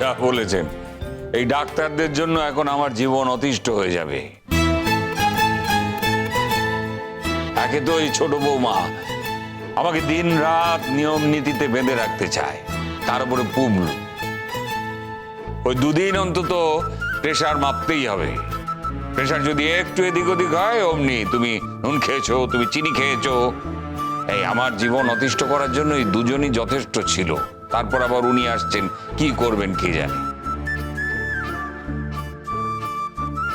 যা বলেছেন, এই ডাক্তারদের জন্য এখন আমার জীবন অতিষ্ঠ হয়ে যাবে। একে তো এই ছোট বৌমা আমাকে দিন রাত নিয়ম নীতিতে বেঁধে রাখতে চায়, তার উপরে পুবলু। ওই দুদিন অন্তত প্রেশার মাপতেই হবে। প্রেশার যদি একটু এদিক ওদিক হয়, অমনি তুমি নুন খেয়েছো, তুমি চিনি খেয়েছো। এই আমার জীবন অতিষ্ঠ করার জন্য এই দুজনই যথেষ্ট ছিল। তারপর আবার উনি আসছেন, কি করবেন কি জানে।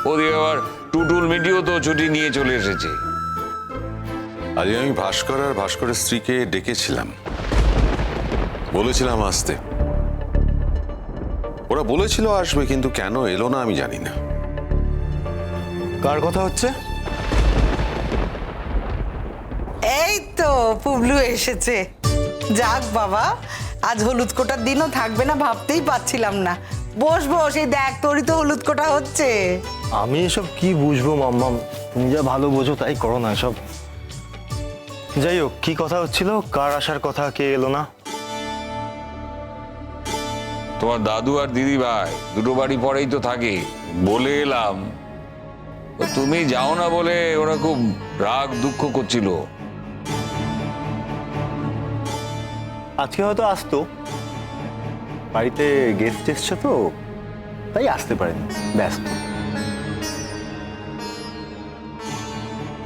ওদিকে আবার টুটুল মিটিও তো ছুটি নিয়ে চলে এসেছে। আজ আমি ভাস্কর আর ভাস্করের স্ত্রীকে ডেকেছিলাম, বলেছিলাম আসতে। ওরা বলেছিল আসবে, কিন্তু কেন এলো না আমি জানি না। কার কথা হচ্ছে? এই তো পুবলু এসেছে। যাক বাবা, আজ হলুদ কোটার দিনও থাকবে না ভাবতেই পাচ্ছিলাম না। বস বস, এই দেখ তোরই তো হলুদ কোটা হচ্ছে। আমি এসব কি বুঝবো মাম্মাম, তুমি যা ভালো বোঝো তাই করো না এসব। যাই হোক, কি কথা হচ্ছিল? কার আসার কথা, কে এলো না? তোমার দাদু আর দিদি ভাই দুটো বাড়ি পরেই তো থাকে, বলে এলাম। তুমি যাও না বলে ওরা খুব রাগ দুঃখ করছিল। আজকে হয়তো আসতো, বাড়িতে গেস্ট এসছে তো, তাই আসতে পারেনি, ব্যস্ত।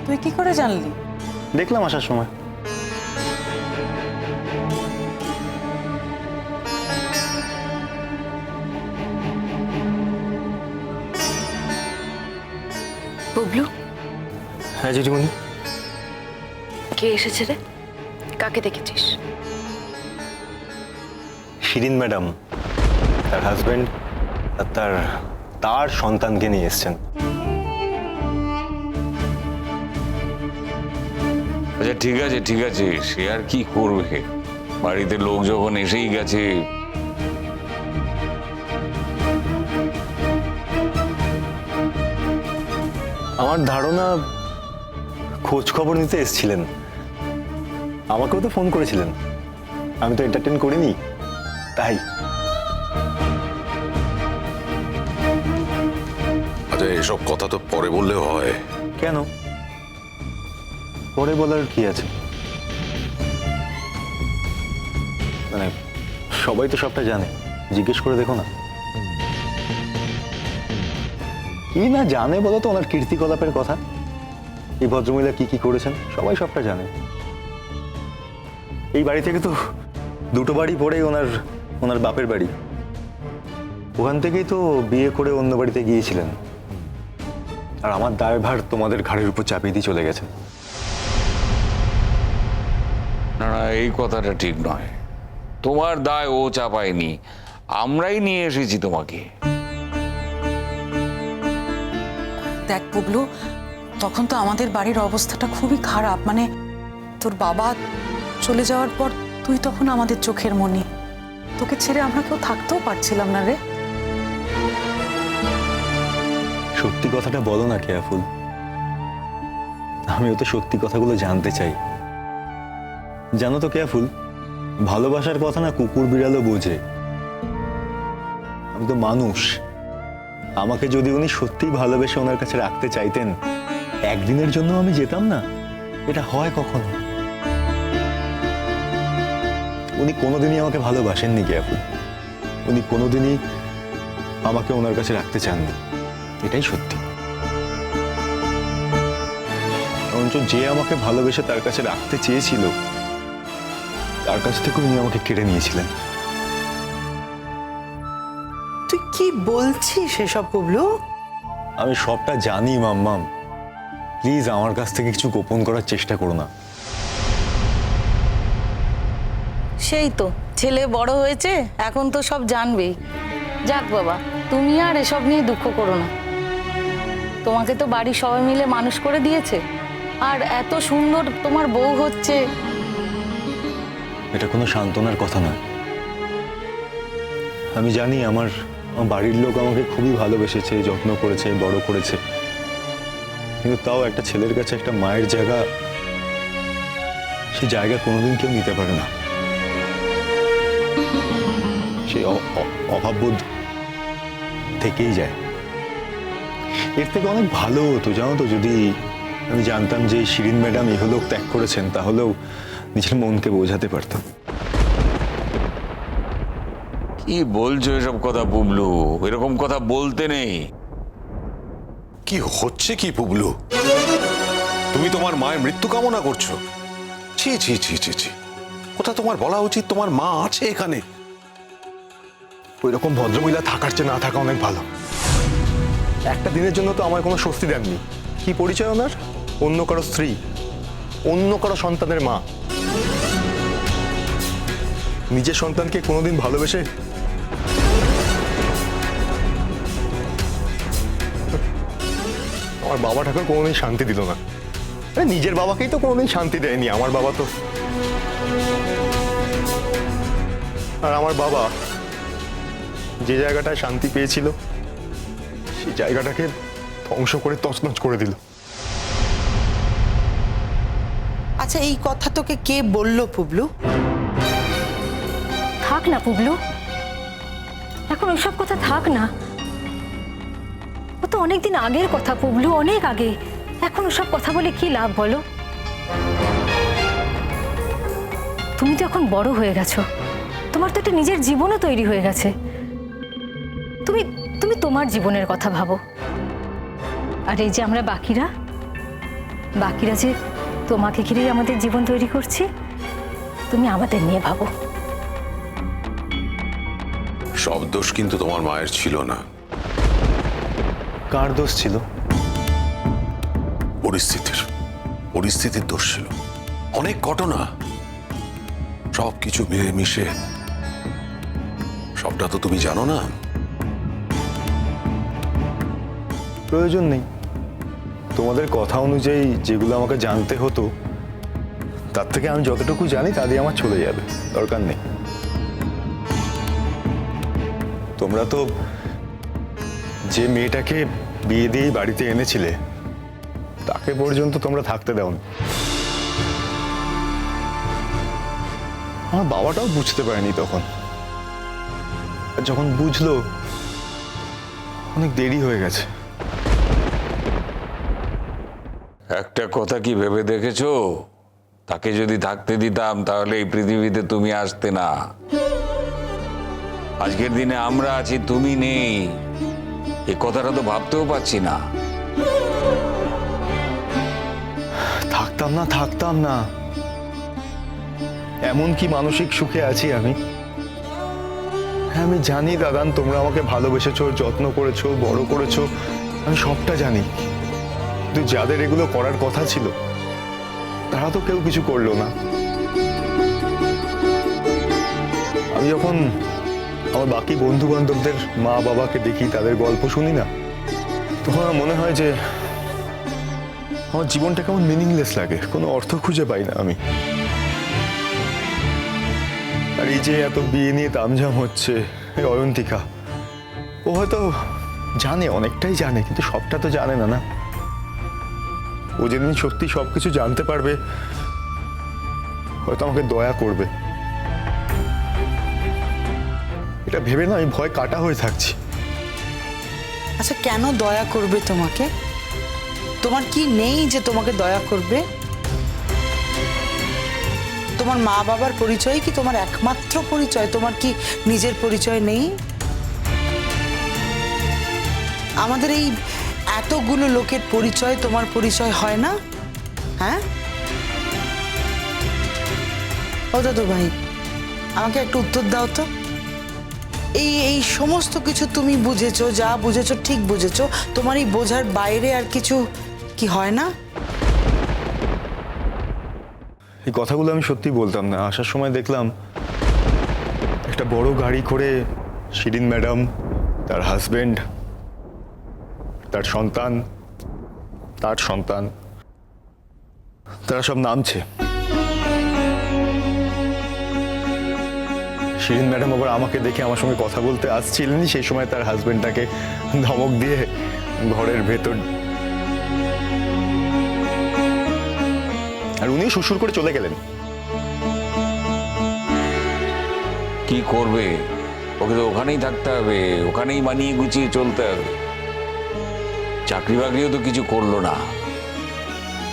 তুই কি করে জানলি? দেখলাম আসার সময়। বুবলু, হ্যাঁ জেঠিমণি। কে এসেছে রে? কাকে দেখেছিস? শিরিন ম্যাডাম, তার হাজবেন্ড আর তার সন্তানকে নিয়ে এসছেন। আচ্ছা ঠিক আছে ঠিক আছে, সে আর কি করবে, বাড়িতে লোক যখন এসেই গেছে। আমার ধারণা খোঁজ খবর নিতে এসেছিলেন, আমাকেও তো ফোন করেছিলেন, আমি তো এন্টারটেন করিনি, তাই। আচ্ছা, এসব কথা তো পরে বললেও হয়। কেন? পরে বলার কি আছে? মানে সবাই তো সবটা জানে, জিজ্ঞেস করে দেখো না। কি না জানে বলো তো ওনার কীর্তিকলাপের কথা? এই ভদ্রমহিলা কি কি করেছেন সবাই সবটা জানে। এই বাড়ি থেকে তো দুটো বাড়ি পড়েই ওনার বাপের বাড়ি। ওখান থেকেই তো বিয়ে করে অন্য বাড়িতে গিয়েছিলেন, আর আমার দায়ভার তোমাদের ঘাড়ের উপর চাপিয়ে দিয়ে চলে গেছে। না না, এই কথাটা ঠিক নয়। তোমার দায় ও চাপায়নি, আমরাই নিয়ে এসেছি তোমাকে। দেখ পুবলু, তখন তো আমাদের বাড়ির অবস্থাটা খুবই খারাপ। মানে তোর বাবা চলে যাওয়ার পর তুই তখন আমাদের চোখের মণি। তোকে ছেড়ে আমরা কেউ থাকতেও পারছিলাম না রে। সত্যি কথাটা বলো না কেয়াফুল, আমিও তো সত্যি কথাগুলো জানতে চাই। জানো তো কেয়াফুল, ভালোবাসার কথা না কুকুর বিড়ালও বোঝে। আমি তো মানুষ, আমাকে যদি উনি সত্যিই ভালোবেসে ওনার কাছে রাখতে চাইতেন, একদিনের জন্য আমি যেতাম না? এটা হয় কখনো? উনি কোনোদিনই আমাকে ভালোবাসেননি কেয়াফুল, উনি কোনোদিনই আমাকে ওনার কাছে রাখতে চাননি, এটাই সত্যি। অথচ যে আমাকে ভালোবেসে তার কাছে রাখতে চেয়েছিল, তার কাছ থেকে উনি আমাকে কেড়ে নিয়েছিলেন। তুই কি বলছিস সেসব পুবলু? আমি সবটা জানি মাম্মাম, প্লিজ আমার কাছ থেকে কিছু গোপন করার চেষ্টা করো না। সেই তো ছেলে বড় হয়েছে, এখন তো সব জানবেই। যাক বাবা, তুমি আর এসব নিয়ে দুঃখ করো না। তোমাকে তো বাড়ির সবাই মিলে মানুষ করে দিয়েছে, আর এত সুন্দর তোমার বউ হচ্ছে। এটা কোনো সান্ত্বনার কথা নয়। আমি জানি আমার বাড়ির লোক আমাকে খুবই ভালোবেসেছে, যত্ন করেছে, বড় করেছে, কিন্তু তাও একটা ছেলের কাছে একটা মায়ের জায়গা, সে জায়গা কোনোদিন কেউ নিতে পারে না। সেই অভাববোধ থেকেই যায়। এর থেকে অনেক ভালো হতো জানো তো, যদি আমি জানতাম যে শিরিন ম্যাডাম ইহলোক ত্যাগ করেছেন, তাহলেও নিজের মনকে বোঝাতে পারতাম। কি বলছো এসব কথা পুবলু? এরকম কথা বলতে নেই। কি হচ্ছে কি পুবলু? তুমি তোমার মায়ের মৃত্যু কামনা করছো? ছি ছি ছি ছি ছি, ওটা তোমার বলা উচিত তোমার মা আছে এখানে। ওই রকম ভদ্রমহিলা থাকার চেয়ে না থাকা অনেক ভালো। একটা দিনের জন্য তো আমার কোনো স্বস্তি দেননি। কি পরিচয় ওনার? অন্য কারো স্ত্রী, অন্য কারো সন্তানের মা। নিজের সন্তানকে কোনোদিন ভালোবেসে আমার বাবা ঠাকুর কোনোদিন শান্তি দিল না। আরে নিজের বাবাকেই তো কোনোদিন শান্তি দেয়নি আমার বাবা তো। আর আমার বাবা যে জায়গাটায় শান্তি পেয়েছিল সেই জায়গাটাকে ধ্বংস করে তছনছ করে দিল। আচ্ছা, এই কথা তোকে কে বললো পুবলু? থাক না পুবলু, এখন ওইসব কথা থাক না। ও তো অনেকদিন আগের কথা পুবলু, অনেক আগে। এখন ওসব কথা বলে কি লাভ বলো? তুমি তো এখন বড় হয়ে গেছো, তোমার তো একটা নিজের জীবনও তৈরি হয়ে গেছে। তুমি তুমি তোমার জীবনের কথা ভাবো। আর এই যে আমরা বাকিরা যে তোমাকে ঘিরেই আমাদের জীবন তৈরি করছি, তুমি আমাদের নিয়ে ভাবো। সব দোষ কিন্তু তোমার মায়ের ছিল না, কার দোষ ছিল? পরিস্থিতির দোষ ছিল। অনেক ঘটনা, সব কিছু মিলে মিশে, সবটা তো তুমি জানো না। প্রয়োজন নেই। তোমাদের কথা অনুযায়ী যেগুলো আমাকে জানতে হতো, তার থেকে আমি যতটুকু জানি তা দিয়ে আমার চলে যাবে, দরকার নেই। তোমরা তো যে মেয়েটাকে বিয়ে দিয়েই বাড়িতে এনেছিলে, তাকে পর্যন্ত তোমরা থাকতে দাওনি। আমার বাবাটাও বুঝতে পারেনি তখন। আর যখন বুঝলো, অনেক দেরি হয়ে গেছে। একটা কথা কি ভেবে দেখেছো? তাকে যদি থাকতে দিতাম তাহলে এই পৃথিবীতে তুমি আসতে না। আজকের দিনে আমরা আছি, তুমি নেই। এই কথাটা তো ভাবতেও পারছি না। থাকতাম না, এমন কি মানসিক সুখে আছি আমি। হ্যাঁ, আমি জানি দাদান, তোমরা আমাকে ভালোবেসেছো, যত্ন করেছো, বড় করেছো, আমি সবটা জানি। কিন্তু যাদের এগুলো করার কথা ছিল, তারা তো কেউ কিছু করলো না। আমি যখন আমার বাকি বন্ধু বান্ধবদের মা বাবাকে দেখি, তাদের গল্প শুনি না, তখন আমার মনে হয় যে আমার জীবনটা কেমন মিনিংলেস লাগে, কোনো অর্থ খুঁজে পাই না আমি। আর এই যে এত বিয়ে নিয়ে তামঝাম হচ্ছে, এই অয়ন্তিকা, ও হয়তো জানে, অনেকটাই জানে, কিন্তু সবটা তো জানে না। ও যেদিন সত্যি সবকিছু জানতে পারবে, হয়তো আমাকে দয়া করবে। এটা ভেবে না আমি ভয় কাটা হয়ে থাকছি। আচ্ছা, কেন দয়া করবে তোমাকে? তোমার কি নেই যে তোমাকে দয়া করবে? তোমার মা বাবার পরিচয় কি তোমার একমাত্র পরিচয়? তোমার কি নিজের পরিচয় নেই? আমাদের এই এতগুলো লোকের পরিচয় তোমার পরিচয় হয় না? হ্যাঁ, ও দাদু ভাই, আমাকে একটু উত্তর দাও তো। এই সমস্ত কিছু তুমি বুঝেছো, যা বুঝেছো ঠিক বুঝেছো, তোমার এই বোঝার বাইরে আর কিছু কি হয় না? এই কথাগুলো আমি সত্যি বলতাম না। আসার সময় দেখলাম একটা বড় গাড়ি করে শিরিন ম্যাডাম, তার হাজবেন্ড, তার সন্তান, তারা সব নামছে। শিরিন ম্যাডাম আবার আমাকে দেখে আমার সঙ্গে কথা বলতে আসছিলেন, সেই সময় তার হাজবেন্ডটাকে ধমক দিয়ে ঘরের ভেতর, আর উনি সুসুর করে চলে গেলেন। কি করবে? ও ওকে তো ওখানেই থাকতে হবে, ওখানেই মানিয়ে গুছিয়ে চলতে হবে। চাকরি বাকরিও তো কিছু করলো না,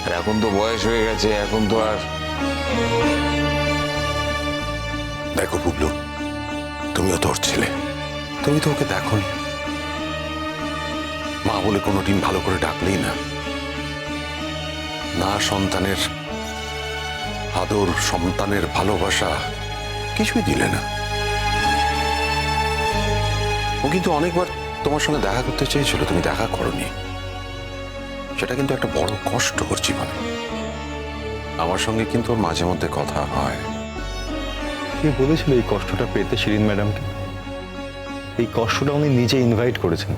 আর এখন তো বয়স হয়ে গেছে, এখন তো আর। দেখো বুবলু, তুমিও তোর ছেলে, তুমি তো ওকে দেখোনি, মা বলে কোনোদিন ভালো করে ডাকলেই না, না সন্তানের আদর, সন্তানের ভালোবাসা কিছুই দিলে না। ও কিন্তু অনেকবার তোমার সঙ্গে দেখা করতে চেয়েছিল, তুমি দেখা করোনি। সেটা কিন্তু একটা বড় কষ্ট ওর জীবনে। আমার সঙ্গে কিন্তু ওর মাঝে মধ্যে কথা হয়। কে বলেছিল এই কষ্টটা পেতে শিরিন ম্যাডামকে? এই কষ্টটা উনি নিজে ইনভাইট করেছেন।